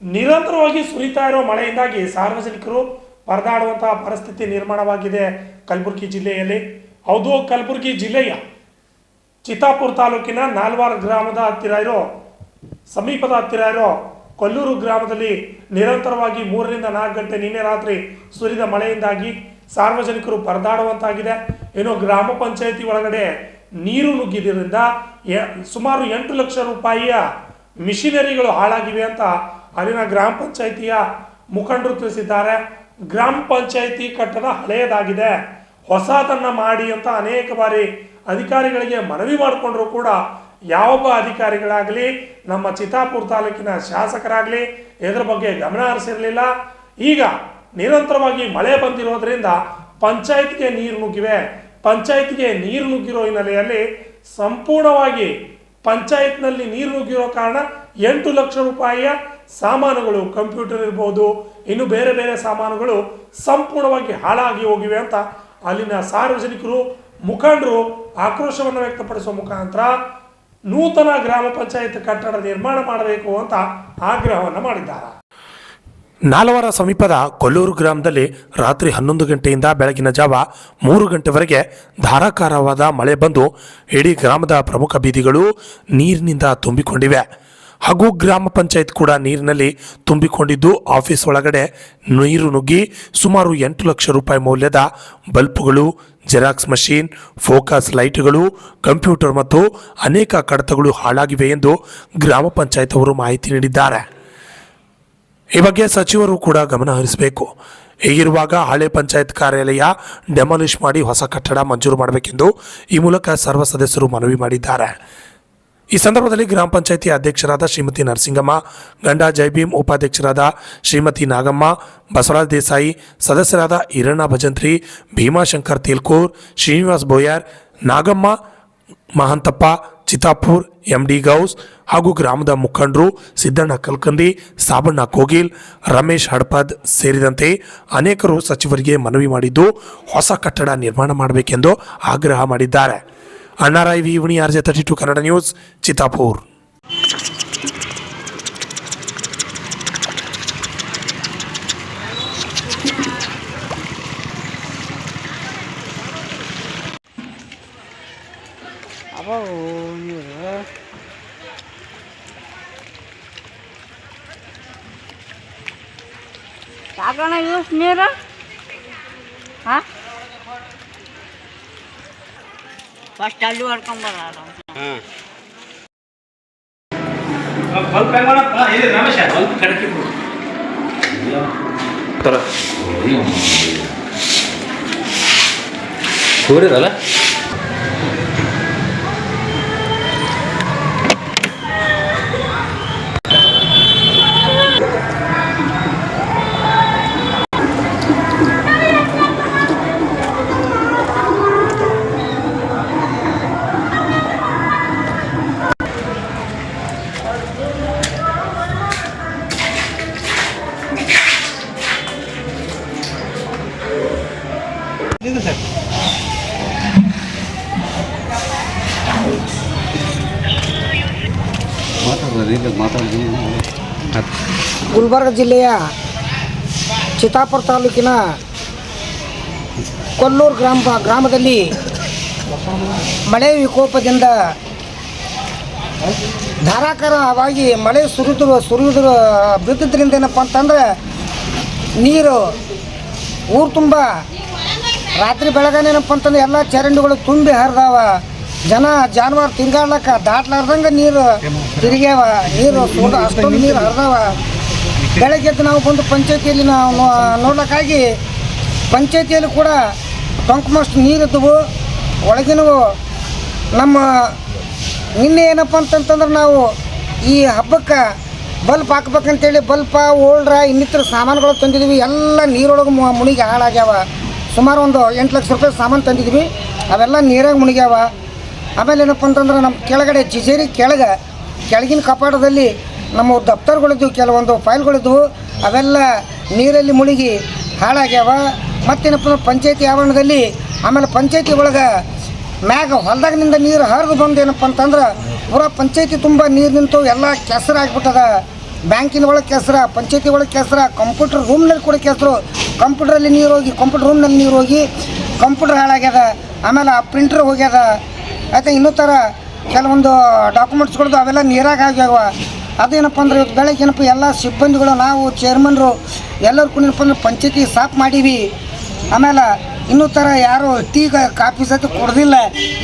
ನಿರಂತರವಾಗಿ ಸುರಿತಾ ಇರೋ ಮಳೆಯಿಂದಾಗಿ ಸಾರ್ವಜನಿಕರು ಪರದಾಡುವಂತಹ ಪರಿಸ್ಥಿತಿ ನಿರ್ಮಾಣವಾಗಿದೆ ಕಲಬುರಗಿ ಜಿಲ್ಲೆಯಲ್ಲಿ. ಹೌದು, ಕಲಬುರಗಿ ಜಿಲ್ಲೆಯ ಚಿತ್ತಾಪುರ ತಾಲೂಕಿನ ನಾಲ್ವಾರ ಗ್ರಾಮದ ಸಮೀಪದ ಹತ್ತಿರ ಇರೋ ಕೊಲ್ಲೂರು ಗ್ರಾಮದಲ್ಲಿ ನಿರಂತರವಾಗಿ 3 ರಿಂದ 4 ಗಂಟೆ ನಿನ್ನೆ ರಾತ್ರಿ ಸುರಿದ ಮಳೆಯಿಂದಾಗಿ ಸಾರ್ವಜನಿಕರು ಪರದಾಡುವಂತಾಗಿದೆ. ಏನು ಗ್ರಾಮ ಪಂಚಾಯಿತಿ ಒಳಗಡೆ ನೀರು ನುಗ್ಗಿದ್ದರಿಂದ ಸುಮಾರು 8 ಲಕ್ಷ ರೂಪಾಯಿಯ ಮಿಷಿನರಿಗಳು ಹಾಳಾಗಿವೆ ಅಂತ ಅಲ್ಲಿನ ಗ್ರಾಮ ಪಂಚಾಯಿತಿಯ ಮುಖಂಡರು ತಿಳಿಸಿದ್ದಾರೆ. ಗ್ರಾಮ ಪಂಚಾಯಿತಿ ಕಟ್ಟಡ ಹಳೆಯದಾಗಿದೆ, ಹೊಸದನ್ನ ಮಾಡಿ ಅಂತ ಅನೇಕ ಬಾರಿ ಅಧಿಕಾರಿಗಳಿಗೆ ಮನವಿ ಮಾಡಿಕೊಂಡ್ರು ಕೂಡ ಯಾವೊಬ್ಬ ಅಧಿಕಾರಿಗಳಾಗಲಿ ನಮ್ಮ ಚಿತ್ತಾಪುರ ತಾಲೂಕಿನ ಶಾಸಕರಾಗಲಿ ಇದರ ಬಗ್ಗೆ ಗಮನ ಹರಿಸಿರಲಿಲ್ಲ. ಈಗ ನಿರಂತರವಾಗಿ ಮಳೆ ಬಂದಿರೋದ್ರಿಂದ ಪಂಚಾಯತ್ಗೆ ನೀರು ನುಗ್ಗಿವೆ. ಪಂಚಾಯತ್ಗೆ ನೀರು ನುಗ್ಗಿರೋ ಹಿನ್ನೆಲೆಯಲ್ಲಿ ಸಂಪೂರ್ಣವಾಗಿ ಪಂಚಾಯತ್ನಲ್ಲಿ ನೀರು ನುಗ್ಗಿರೋ ಕಾರಣ 8 ಲಕ್ಷ ರೂಪಾಯಿಯ ಸಾಮಾನುಗಳು, ಕಂಪ್ಯೂಟರ್ ಇರ್ಬೋದು, ಇನ್ನು ಬೇರೆ ಬೇರೆ ಸಾಮಾನುಗಳು ಸಂಪೂರ್ಣವಾಗಿ ಹಾಳಾಗಿ ಹೋಗಿವೆ ಅಂತ ಅಲ್ಲಿನ ಸಾರ್ವಜನಿಕರು ಮುಖಂಡರು ಆಕ್ರೋಶವನ್ನು ವ್ಯಕ್ತಪಡಿಸುವ ಮುಖಾಂತರ ನೂತನ ಗ್ರಾಮ ಪಂಚಾಯತ್ ಕಟ್ಟಡ ನಿರ್ಮಾಣ ಮಾಡಬೇಕು ಅಂತ ಆಗ್ರಹವನ್ನು ಮಾಡಿದ್ದಾರೆ. ನಾಲ್ವಾರ ಸಮೀಪದ ಕೊಲ್ಲೂರು ಗ್ರಾಮದಲ್ಲಿ ರಾತ್ರಿ 11 ಗಂಟೆಯಿಂದ ಬೆಳಗಿನ ಜಾವ 3 ಗಂಟೆವರೆಗೆ ಧಾರಾಕಾರವಾದ ಮಳೆ ಬಂದು ಇಡೀ ಗ್ರಾಮದ ಪ್ರಮುಖ ಬೀದಿಗಳು ನೀರಿನಿಂದ ತುಂಬಿಕೊಂಡಿವೆ. ಹಾಗೂ ಗ್ರಾಮ ಪಂಚಾಯತ್ ಕೂಡ ನೀರಿನಲ್ಲಿ ತುಂಬಿಕೊಂಡಿದ್ದು ಆಫೀಸ್ ಒಳಗಡೆ ನೀರು ನುಗ್ಗಿ ಸುಮಾರು 8 ಲಕ್ಷ ರೂಪಾಯಿ ಮೌಲ್ಯದ ಬಲ್ಬ್ಗಳು, ಜೆರಾಕ್ಸ್ ಮಷೀನ್, ಫೋಕಸ್ ಲೈಟ್ಗಳು, ಕಂಪ್ಯೂಟರ್ ಮತ್ತು ಅನೇಕ ಕಡತಗಳು ಹಾಳಾಗಿವೆ ಎಂದು ಗ್ರಾಮ ಪಂಚಾಯತ್ ಅವರು ಮಾಹಿತಿ ನೀಡಿದ್ದಾರೆ. ಈ ಬಗ್ಗೆ ಸಚಿವರು ಕೂಡ ಗಮನ ಹರಿಸಬೇಕು. ಹೀಗಿರುವಾಗ ಹಳೆ ಪಂಚಾಯತ್ ಕಾರ್ಯಾಲಯ ಡೆಮಾಲಿಷ್ ಮಾಡಿ ಹೊಸ ಕಟ್ಟಡ ಮಂಜೂರು ಮಾಡಬೇಕೆಂದು ಈ ಮೂಲಕ ಸರ್ವ ಸದಸ್ಯರು ಮನವಿ ಮಾಡಿದ್ದಾರೆ. ಈ ಸಂದರ್ಭದಲ್ಲಿ ಗ್ರಾಮ ಪಂಚಾಯತಿ ಅಧ್ಯಕ್ಷರಾದ ಶ್ರೀಮತಿ ನರಸಿಂಗಮ್ಮ, ಗಂಡಾ ಜೈಭೀಮ್, ಉಪಾಧ್ಯಕ್ಷರಾದ ಶ್ರೀಮತಿ ನಾಗಮ್ಮ, ಬಸವರಾಜ ದೇಸಾಯಿ, ಸದಸ್ಯರಾದ ಈರಣ್ಣ ಭಜಂತ್ರಿ, ಭೀಮಾಶಂಕರ್ ತೇಲ್ಕೂರ್, ಶ್ರೀನಿವಾಸ್ ಬೋಯಾರ್, ನಾಗಮ್ಮ ಮಹಂತಪ್ಪ, ಚಿತ್ತಾಪುರ್, MD ಗೌಸ್ ಹಾಗೂ ಗ್ರಾಮದ ಮುಖಂಡರು ಸಿದ್ದಣ್ಣ ಕಲ್ಕಂದಿ, ಸಾಬಣ್ಣ ಕೋಗಿಲ್, ರಮೇಶ್ ಹಡ್ಪದ್ ಸೇರಿದಂತೆ ಅನೇಕರು ಸಚಿವರಿಗೆ ಮನವಿ ಮಾಡಿದ್ದು ಹೊಸ ಕಟ್ಟಡ ನಿರ್ಮಾಣ ಮಾಡಬೇಕೆಂದು ಆಗ್ರಹ ಮಾಡಿದ್ದಾರೆ. Annarai Vivani RJ32 Kannada news, Chittapur. ಸಾಕಣ ಯೂಸ್ ನೀರು ಹಾಂ ಫಸ್ಟ್ ಅಲ್ಲಿ ಹೊಡ್ಕೊಂಬರ ಸೂರ್ಯದಲ್ಲ ಗುಲ್ಬರ್ಗ ಜಿಲ್ಲೆಯ ಚಿತ್ತಾಪುರ ತಾಲೂಕಿನ ಕೊಲ್ಲೂರು ಗ್ರಾಮದಲ್ಲಿ ಮಳೆ ವಿಕೋಪದಿಂದ ಧಾರಾಕಾರವಾಗಿ ಮಳೆ ಸುರಿದು ಬಿದ್ದಿದ್ದರಿಂದ ಏನಪ್ಪ ಅಂತಂದ್ರೆ ನೀರು ಊರು ತುಂಬ ರಾತ್ರಿ ಬೆಳಗಾನೆ ಏನಪ್ಪ ಅಂತಂದ್ರೆ ಎಲ್ಲ ಚರಂಡಿಗಳು ತುಂಬಿ ಹರಿದಾವ. ಜನ ಜಾನುವಾರು ತಿರ್ಗಾಡ್ಲಕ್ಕ ದಾಟ್ಲಾರ್ದಂಗೆ ನೀರು ತಿರುಗ್ಯಾವ. ಅಷ್ಟೊಂದು ನೀರು ಹರಿದಾವ. ಬೆಳಗ್ಗೆ ನಾವು ಬಂದು ಪಂಚಾಯತಿಯಲ್ಲಿ ನಾವು ನೋಡ್ಲಿಕ್ಕಾಗಿ ಪಂಚಾಯತಿಯಲ್ಲಿ ಕೂಡ ಟೊಂಕಮಷ್ಟು ನೀರಿದ್ದವು ಒಳಗಿನವು. ನಮ್ಮ ನಿನ್ನೆ ಏನಪ್ಪ ಅಂತಂತಂದ್ರೆ ನಾವು ಈ ಹಬ್ಬಕ್ಕೆ ಬಲ್ಪ್ ಹಾಕ್ಬೇಕಂತೇಳಿ ಬಲ್ಪ, ಓಲ್ಡ್ರ, ಇನ್ನಿತರ ಸಾಮಾನುಗಳು ತಂದಿದ್ವಿ. ಎಲ್ಲ ನೀರೊಳಗೆ ಮುಳುಗಿ ಹಾಳಾಗ್ಯಾವ. ಸುಮಾರು ಒಂದು 8 ಲಕ್ಷ ರೂಪಾಯಿ ಸಾಮಾನು ತಂದಿದ್ವಿ, ಅವೆಲ್ಲ ನೀರಾಗ ಮುಳುಗ್ಯಾವ. ಆಮೇಲೆ ಏನಪ್ಪ ಅಂತಂದ್ರೆ ನಮ್ಮ ಕೆಳಗಡೆ ಜಿಜೇರಿ ಕೆಳಗಿನ ಕಪಾಟದಲ್ಲಿ ನಮ್ಮ ದಫ್ತರ್ಗಳಿದ್ವು, ಕೆಲವೊಂದು ಫೈಲ್ಗಳಿದ್ವು, ಅವೆಲ್ಲ ನೀರಲ್ಲಿ ಮುಳುಗಿ ಹಾಳಾಗ್ಯಾವ. ಮತ್ತೇನಪ್ಪ ಅಂದ್ರೆ ಪಂಚಾಯತಿ ಆವರಣದಲ್ಲಿ ಆಮೇಲೆ ಪಂಚಾಯತಿ ಒಳಗೆ ಮ್ಯಾಗ ಹೊಲದಾಗಿನಿಂದ ನೀರು ಹರಿದು ಬಂದು ಏನಪ್ಪ ಅಂತಂದ್ರೆ ಪೂರಾ ಪಂಚಾಯತಿ ತುಂಬ ನೀರು ನಿಂತು ಎಲ್ಲ ಕೆಸರಾಗ್ಬಿಟ್ಟದ. ಬ್ಯಾಂಕಿನ ಒಳಗೆ ಕೆಸರ, ಪಂಚಾಯತಿ ಒಳಗೆ ಕೆಸರ, ಕಂಪ್ಯೂಟರ್ ರೂಮ್ನಲ್ಲಿ ಕೂಡ ಕೆಸರು, ಕಂಪ್ಯೂಟ್ರಲ್ಲಿ ನೀರು ಹೋಗಿ, ಕಂಪ್ಯೂಟರ್ ರೂಮ್ನಲ್ಲಿ ನೀರು ಹೋಗಿ ಕಂಪ್ಯೂಟರ್ ಹಾಳಾಗ್ಯದ. ಆಮೇಲೆ ಆ ಪ್ರಿಂಟ್ರ್ ಹೋಗ್ಯದ. ಆಯ್ತು, ಇನ್ನೂ ಥರ ಕೆಲವೊಂದು ಡಾಕ್ಯುಮೆಂಟ್ಸ್ಗಳದ್ದು ಅವೆಲ್ಲ ನೀರಾಗ ಆಗ್ಯಾವ. ಅದೇನಪ್ಪ ಅಂದ್ರೆ ಇವತ್ತು ಬೆಳಗ್ಗೆ ಏನಪ್ಪ ಎಲ್ಲ ಸಿಬ್ಬಂದಿಗಳು, ನಾವು ಚೇರ್ಮನ್ರು ಎಲ್ಲರೂ ಕೂಡ ಏನಪ್ಪ ಅಂದ್ರೆ ಪಂಚಾಯತಿ ಸಾಫ್ ಮಾಡೀವಿ. ಆಮೇಲೆ ಇನ್ನೂ ಥರ ಯಾರು ಟೀ ಕಾಫಿ ಸತಿ ಕೊಡೋದಿಲ್ಲ,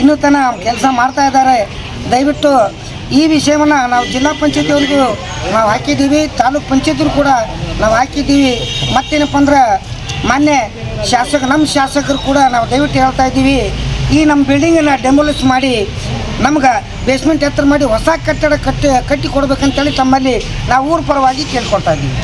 ಇನ್ನೂ ತನ ಕೆಲಸ ಮಾಡ್ತಾ ಇದ್ದಾರೆ. ದಯವಿಟ್ಟು ಈ ವಿಷಯವನ್ನು ನಾವು ಜಿಲ್ಲಾ ಪಂಚಾಯತಿಯವ್ರಿಗೂ ನಾವು ಹಾಕಿದ್ದೀವಿ, ತಾಲೂಕು ಪಂಚಾಯತಿಗೂ ಕೂಡ ನಾವು ಹಾಕಿದ್ದೀವಿ. ಮತ್ತೇನಪ್ಪ ಅಂದ್ರೆ ಮಾನ್ಯ ನಮ್ಮ ಶಾಸಕರು ಕೂಡ ನಾವು ದಯವಿಟ್ಟು ಹೇಳ್ತಾ ಇದ್ದೀವಿ, ಈ ನಮ್ಮ ಬಿಲ್ಡಿಂಗನ್ನು ಡೆಮೊಲಿಷ್ ಮಾಡಿ ನಮ್ಗೆ ಬೇಸ್ಮೆಂಟ್ ಎತ್ತರ ಮಾಡಿ ಹೊಸ ಕಟ್ಟಡ ಕಟ್ಟಿ ಕೊಡ್ಬೇಕಂತೇಳಿ ತಮ್ಮಲ್ಲಿ ನಾವು ಊರ ಪರವಾಗಿ ಕೇಳ್ಕೊಳ್ತಾ ಇದ್ದೀವಿ.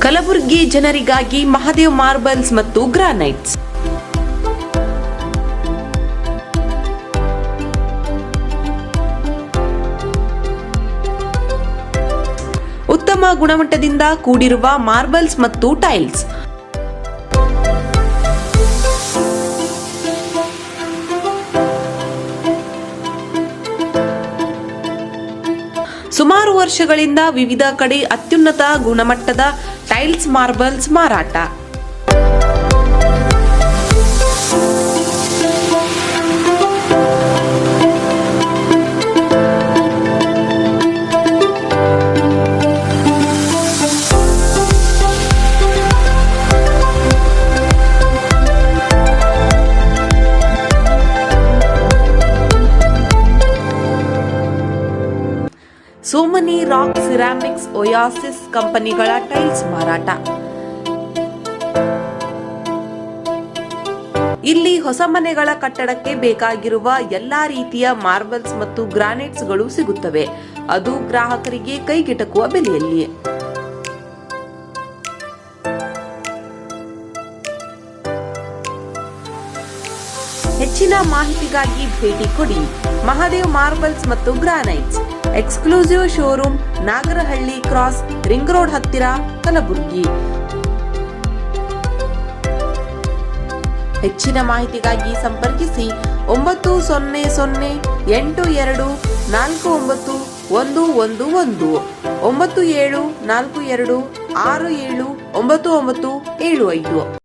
ಕಲಬುರಗಿ ಜನರಿಗಾಗಿ ಮಹಾದೇವ್ ಮಾರ್ಬಲ್ಸ್ ಮತ್ತು ಗ್ರಾನೈಟ್ಸ್. ಉತ್ತಮ ಗುಣಮಟ್ಟದಿಂದ ಕೂಡಿರುವ ಮಾರ್ಬಲ್ಸ್ ಮತ್ತು ಟೈಲ್ಸ್. ಸುಮಾರು ವರ್ಷಗಳಿಂದ ವಿವಿಧ ಕಡೆ ಅತ್ಯುನ್ನತ ಗುಣಮಟ್ಟದ ಟೈಲ್ಸ್, ಮಾರ್ಬಲ್ಸ್ ಮಾರಾಟ. ಸೋಮನಿ ರಾಕ್, ಸಿರಾಮಿಕ್ಸ್, ಒಯಾಸಿಸ್ ಕಂಪನಿಗಳ ಟೈಲ್ಸ್ ಮಾರಾಟ. ಇಲ್ಲಿ ಹೊಸ ಮನೆಗಳ ಕಟ್ಟಡಕ್ಕೆ ಬೇಕಾಗಿರುವ ಎಲ್ಲಾ ರೀತಿಯ ಮಾರ್ಬಲ್ಸ್ ಮತ್ತು ಗ್ರಾನೈಟ್ಸ್ಗಳು ಸಿಗುತ್ತವೆ, ಅದು ಗ್ರಾಹಕರಿಗೆ ಕೈಗೆಟಕುವ ಬೆಲೆಯಲ್ಲಿ. ಹೆಚ್ಚಿನ ಮಾಹಿತಿಗಾಗಿ ಭೇಟಿ ಕೊಡಿ. ಮಹಾದೇವ್ ಮಾರ್ಬಲ್ಸ್ ಮತ್ತು granites, exclusive showroom, Nagarahalli cross, ring road ಹತ್ತಿರ, ಕಲಬುರಗಿ. ಹೆಚ್ಚಿನ ಮಾಹಿತಿಗಾಗಿ ಸಂಪರ್ಕಿಸಿ 9008249111 9742679975.